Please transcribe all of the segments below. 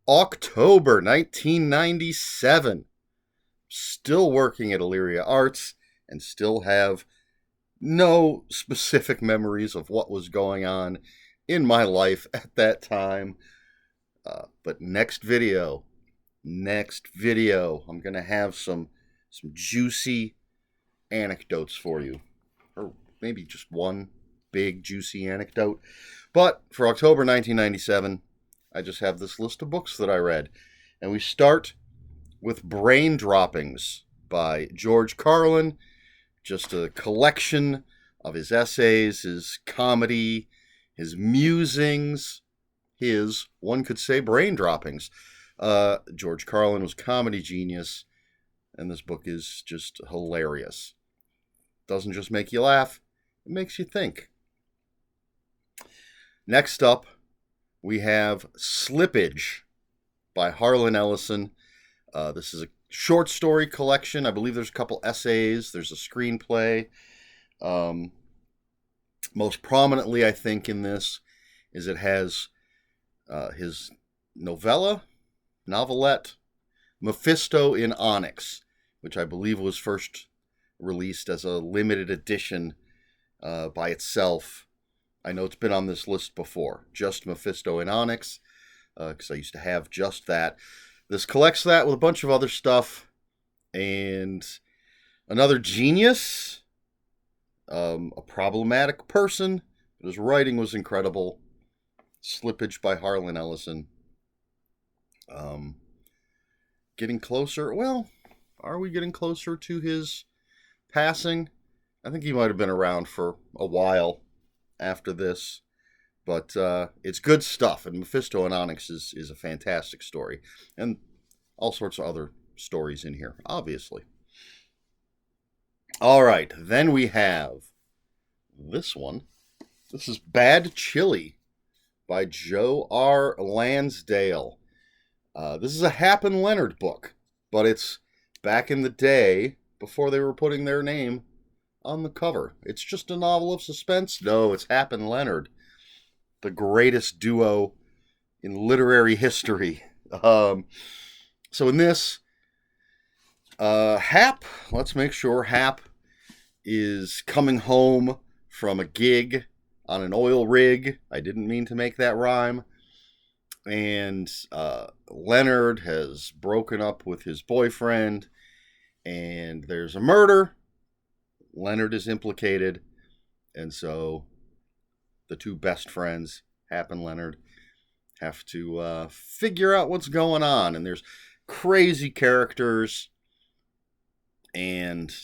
October 1997. Still working at Illyria Arts and still have no specific memories of what was going on in my life at that time. But next video, I'm going to have some juicy anecdotes for you. Or maybe just one big juicy anecdote. But for October 1997, I just have this list of books that I read. And we start with Brain Droppings by George Carlin. Just a collection of his essays, his comedy, his musings, one could say, brain droppings. George Carlin was a comedy genius, and this book is just hilarious. Doesn't just make you laugh, it makes you think. Next up, we have Slippage by Harlan Ellison. This is a short story collection. I believe there's a couple essays. There's a screenplay. Most prominently, I think, in this is it has his novelette, Mephisto in Onyx, which I believe was first released as a limited edition by itself. I know it's been on this list before, just Mephisto in Onyx, because I used to have just that. This collects that with a bunch of other stuff, and another genius, a problematic person, but his writing was incredible. Slippage by Harlan Ellison. Getting closer, well, are we getting closer to his passing? I think he might have been around for a while after this, but it's good stuff, and Mephisto and Onyx is a fantastic story, and all sorts of other stories in here, obviously. All right, then we have this one. This is Bad Chili by Joe R. Lansdale. This is a Hap and Leonard book, but it's back in the day before they were putting their name on the cover. It's just a novel of suspense. No, it's Hap and Leonard, the greatest duo in literary history. So in this, Hap, let's make sure Hap is coming home from a gig on an oil rig. I didn't mean to make that rhyme. And Leonard has broken up with his boyfriend, and there's a murder. Leonard is implicated, and so the two best friends, Hap and Leonard, have to figure out what's going on. And there's crazy characters and,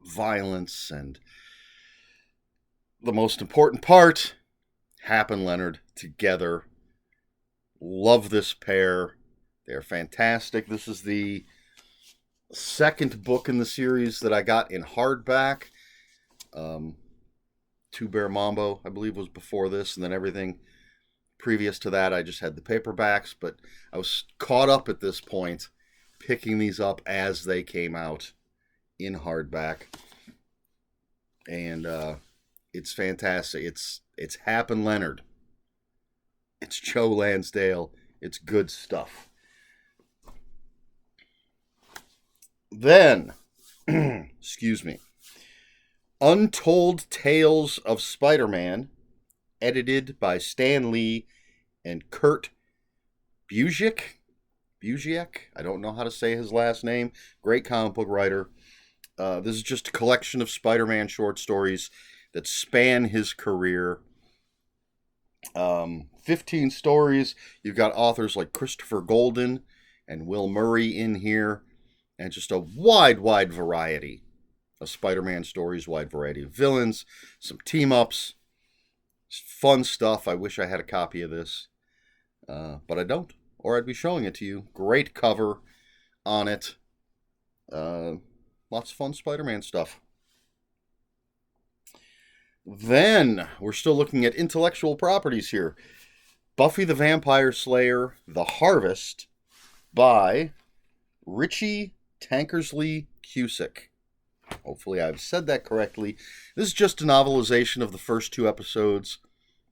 violence. And the most important part, Hap and Leonard together. Love this pair. They're fantastic. This is the second book in the series that I got in hardback. Two Bear Mambo, I believe, was before this, and then everything previous to that, I just had the paperbacks, but I was caught up at this point, picking these up as they came out in hardback, and it's fantastic. It's Hap and Leonard. It's Joe Lansdale. It's good stuff. Then, excuse me, Untold Tales of Spider-Man, edited by Stan Lee and Kurt Busiek. I don't know how to say his last name. Great comic book writer. This is just a collection of Spider-Man short stories that span his career. 15 stories. You've got authors like Christopher Golden and Will Murray in here, and just a wide variety of Spider-Man stories, wide variety of villains, some team-ups, fun stuff. I wish I had a copy of this, but I don't, or I'd be showing it to you. Great cover on it. Lots of fun Spider-Man stuff. Then, we're still looking at intellectual properties here. Buffy the Vampire Slayer, The Harvest, by Richie Tankersley Cusick. Hopefully I've said that correctly. This is just a novelization of the first two episodes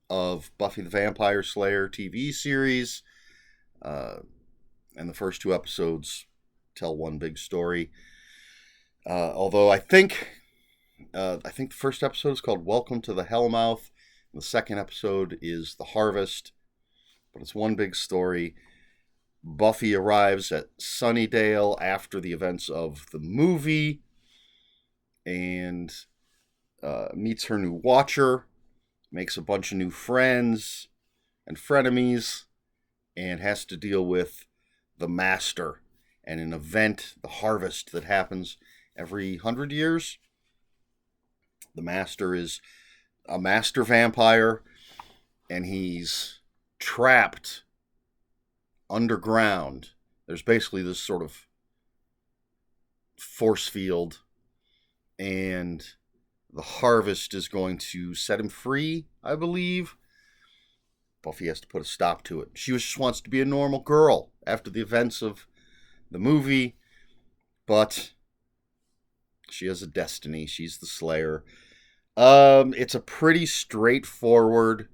of Buffy the Vampire Slayer TV series. Uh, and the first two episodes tell one big story. Although I think the first episode is called Welcome to the Hellmouth. The second episode is The Harvest. But it's one big story. Buffy arrives at Sunnydale after the events of the movie and meets her new watcher, makes a bunch of new friends and frenemies, and has to deal with the Master and an event, the Harvest, that happens every 100 years. The Master is a master vampire, and he's trapped underground. There's basically this sort of force field, and the Harvest is going to set him free, I believe. Buffy has to put a stop to it. She just wants to be a normal girl after the events of the movie, but she has a destiny. She's the Slayer. It's a pretty straightforward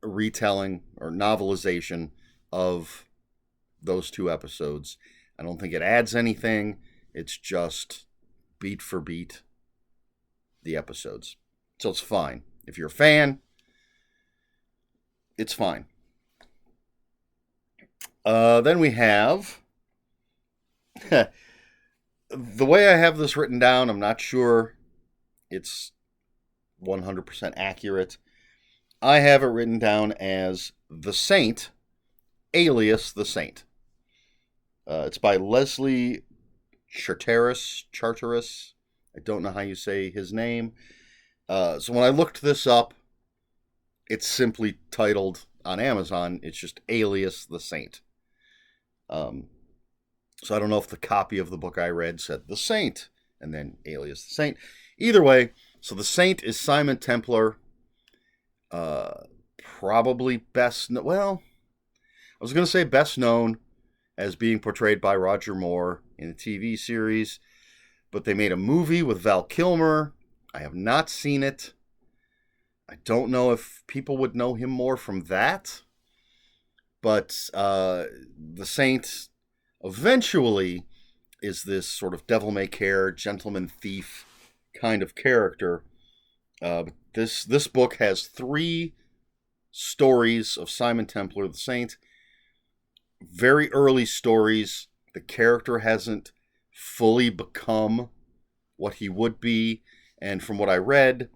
retelling or novelization of those two episodes. I don't think it adds anything. It's just beat for beat the episodes. So it's fine. If you're a fan, it's fine. Then we have the way I have this written down, I'm not sure it's 100% accurate. I have it written down as The Saint, alias The Saint. It's by Leslie Charteris. I don't know how you say his name. So when I looked this up, it's simply titled on Amazon. It's just alias The Saint. So I don't know if the copy of the book I read said The Saint and then alias The Saint. Either way, so The Saint is Simon Templar. Probably best... Well, I was going to say best known as being portrayed by Roger Moore in a TV series. But they made a movie with Val Kilmer. I have not seen it. I don't know if people would know him more from that. But The Saint eventually is this sort of devil-may-care, gentleman thief kind of character. This book has 3 stories of Simon Templar, the Saint. Very early stories. The character hasn't fully become what he would be. And from what I read,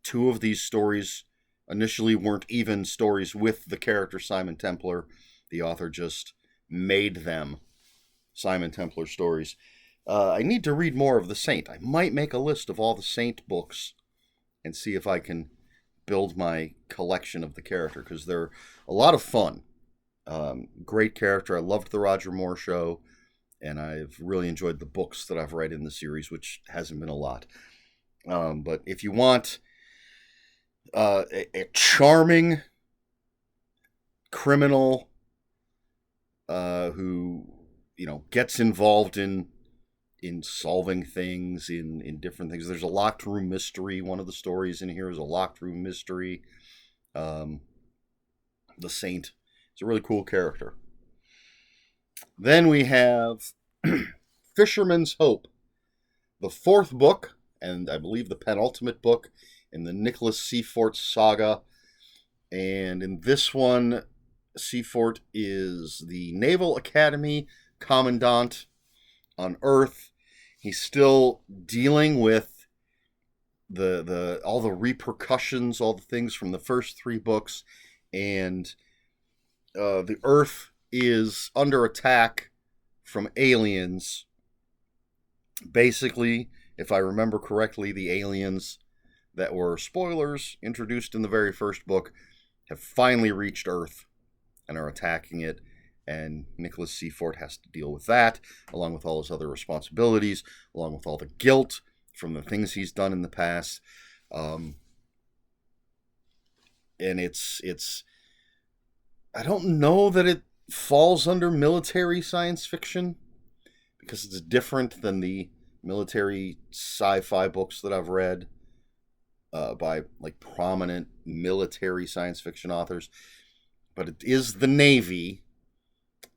2 of these stories initially weren't even stories with the character Simon Templar. The author just made them Simon Templar stories. I need to read more of The Saint. I might make a list of all the Saint books and see if I can build my collection of the character, because they're a lot of fun. Great character. I loved the Roger Moore show, and I've really enjoyed the books that I've read in the series, which hasn't been a lot. But if you want a charming criminal who, gets involved in solving things, in different things. There's a locked room mystery. One of the stories in here is a locked room mystery. The Saint is a really cool character. Then we have Fisherman's Hope, the 4th book, and I believe the penultimate book in the Nicholas Seafort saga. And in this one, Seafort is the Naval Academy commandant on Earth. He's still dealing with the all the repercussions, all the things from the first 3 books, and the Earth is under attack from aliens. Basically, if I remember correctly, the aliens that were, spoilers, introduced in the very first book have finally reached Earth and are attacking it. And Nicholas Seafort has to deal with that, along with all his other responsibilities, along with all the guilt from the things he's done in the past. And it's I don't know that it falls under military science fiction, because it's different than the military sci-fi books that I've read by prominent military science fiction authors. but it is the Navy,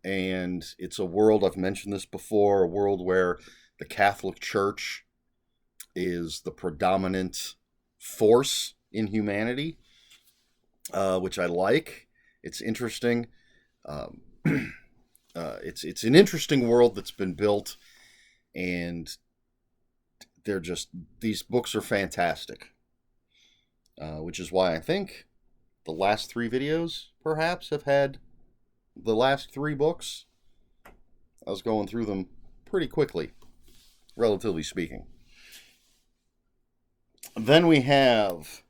and it's a world, I've mentioned this before, a world where the Catholic Church is the predominant force in humanity, which I like. It's interesting. Um, it's an interesting world that's been built, and these books are fantastic. Which is why I think the last 3 videos perhaps have had the last 3 books. I was going through them pretty quickly, relatively speaking. Then we have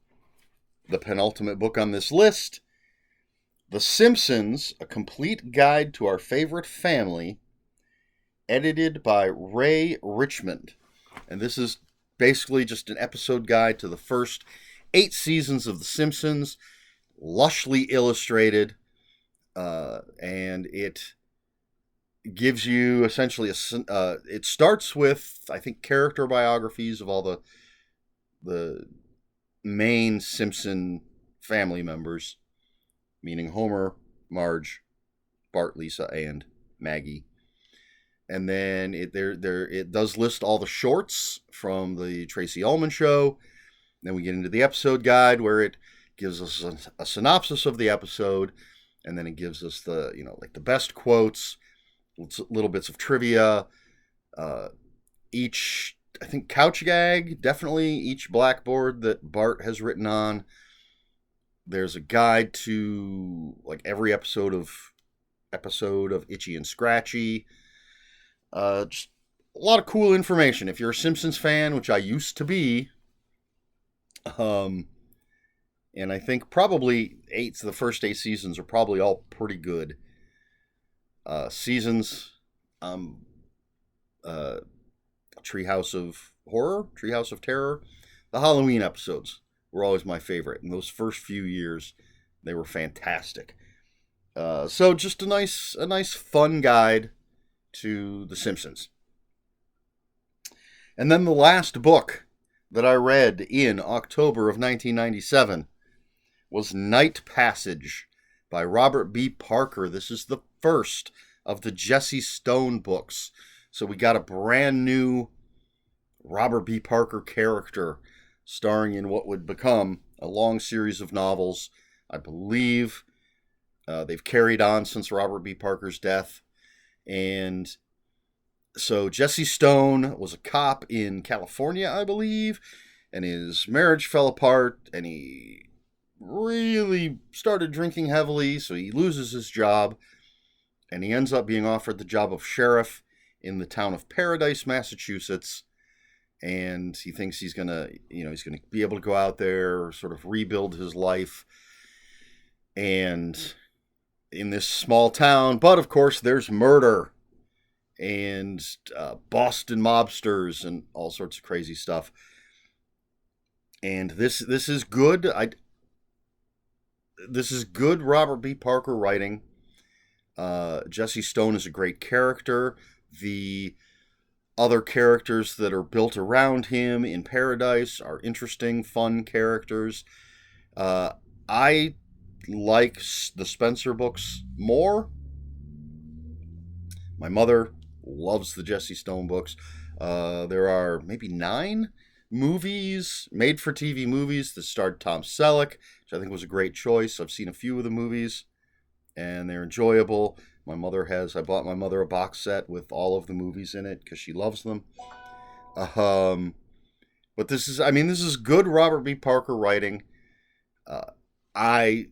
the penultimate book on this list, The Simpsons, A Complete Guide to Our Favorite Family, edited by Ray Richmond. And this is basically just an episode guide to the first 8 seasons of The Simpsons, lushly illustrated, and it gives you essentially it starts with, I think, character biographies of all the main Simpson family members, meaning Homer, Marge, Bart, Lisa, and Maggie. And then it does list all the shorts from the Tracy Ullman Show. Then we get into the episode guide, where it gives us a synopsis of the episode, and then it gives us the best quotes, little bits of trivia, each, I think, couch gag, definitely each blackboard that Bart has written on. There's a guide to every episode of Itchy and Scratchy. Just a lot of cool information. If you're a Simpsons fan, which I used to be, and I think probably the first 8 seasons are probably all pretty good seasons. Treehouse of Horror, Treehouse of Terror, the Halloween episodes were always my favorite. In those first few years, they were fantastic. So just a nice fun guide to The Simpsons. And then the last book that I read in October of 1997 was Night Passage by Robert B. Parker. This is the first of the Jesse Stone books. So we got a brand new Robert B. Parker character starring in what would become a long series of novels. I believe they've carried on since Robert B. Parker's death. And so Jesse Stone was a cop in California, I believe, and his marriage fell apart, and he really started drinking heavily, so he loses his job, and he ends up being offered the job of sheriff in the town of Paradise, Massachusetts, and he thinks he's gonna be able to go out there, sort of rebuild his life, and in this small town, but of course there's murder and Boston mobsters and all sorts of crazy stuff. And this is good. This is good Robert B. Parker writing. Jesse Stone is a great character. The other characters that are built around him in Paradise are interesting, fun characters. I like the Spencer books more. My mother loves the Jesse Stone books. There are maybe 9 movies, made-for-TV movies that starred Tom Selleck, which I think was a great choice. I've seen a few of the movies, and they're enjoyable. I bought my mother a box set with all of the movies in it because she loves them. But this is good Robert B. Parker writing. I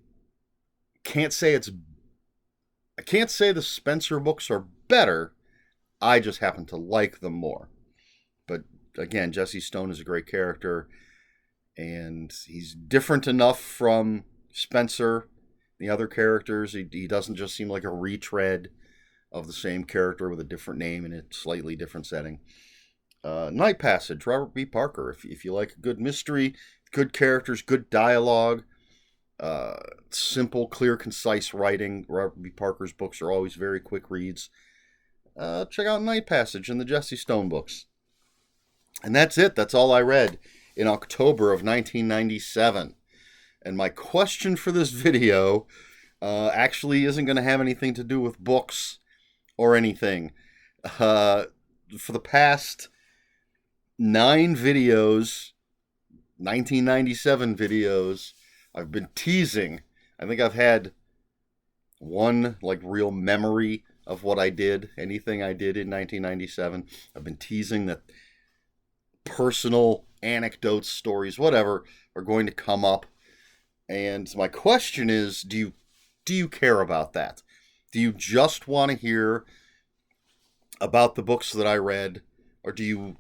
can't say the Spencer books are better. I just happen to like them more. But again, Jesse Stone is a great character, and he's different enough from Spencer, the other characters. He doesn't just seem like a retread of the same character with a different name in a slightly different setting. Night Passage, Robert B. Parker. If you like a good mystery, good characters, good dialogue, simple, clear, concise writing, Robert B. Parker's books are always very quick reads. Check out Night Passage and the Jesse Stone books. And that's it. That's all I read in October of 1997. And my question for this video actually isn't going to have anything to do with books or anything. For the past 9 videos, 1997 videos, I've been teasing. I think I've had one like real memory of what I did, anything I did in 1997. I've been teasing that personal anecdotes, stories, whatever, are going to come up. And my question is, do you care about that? Do you just want to hear about the books that I read, or do you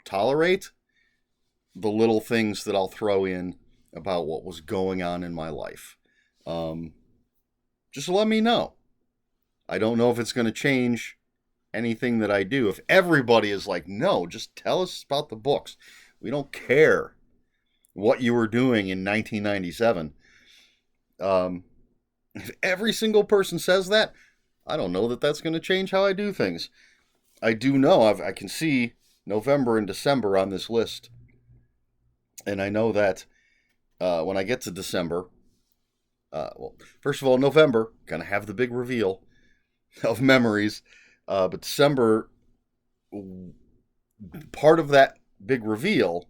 tolerate the little things that I'll throw in about what was going on in my life? Just let me know. I don't know if it's going to change anything that I do. If everybody is like, no, just tell us about the books. We don't care what you were doing in 1997. If every single person says that, I don't know that that's going to change how I do things. I do know I can see November and December on this list. And I know that when I get to December, well, first of all, November, going to have the big reveal of memories. But December, part of that big reveal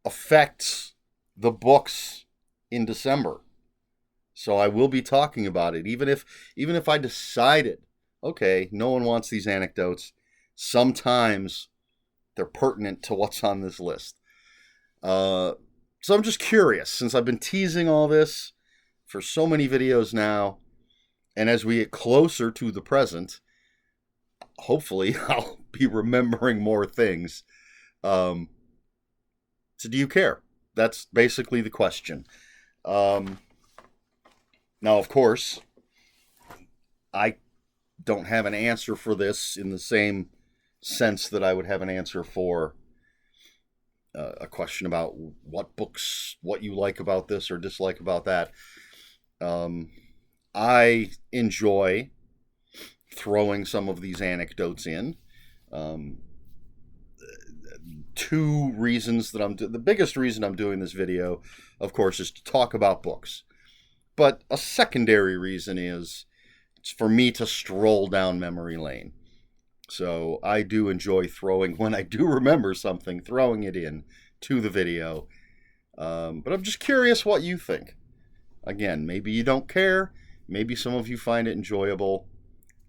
affects the books in December. So I will be talking about it, even if I decided, okay, no one wants these anecdotes. Sometimes they're pertinent to what's on this list. So I'm just curious, since I've been teasing all this for so many videos now, and as we get closer to the present, hopefully I'll be remembering more things. So do you care? That's basically the question. Now, of course, I don't have an answer for this in the same sense that I would have an answer for a question about what books, what you like about this or dislike about that. I enjoy throwing some of these anecdotes in. Two reasons that the biggest reason I'm doing this video, of course, is to talk about books. But a secondary reason is it's for me to stroll down memory lane. So I do enjoy when I do remember something, throwing it in to the video. But I'm just curious what you think. Again, maybe you don't care. Maybe some of you find it enjoyable.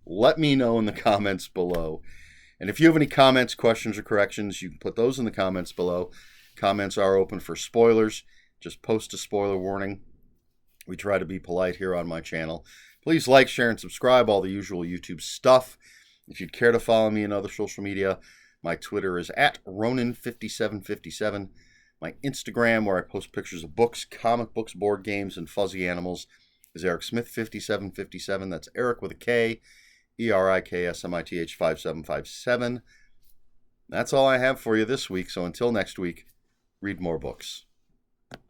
Let me know in the comments below. And if you have any comments, questions, or corrections, you can put those in the comments below. Comments are open for spoilers. Just post a spoiler warning. We try to be polite here on my channel. Please like, share, and subscribe, all the usual YouTube stuff. If you'd care to follow me in other social media, my Twitter is @Ronin5757. My Instagram, where I post pictures of books, comic books, board games, and fuzzy animals, is ErikSmith5757. That's Eric with a K, ERIKSMITH 5757. That's all I have for you this week, so until next week, read more books.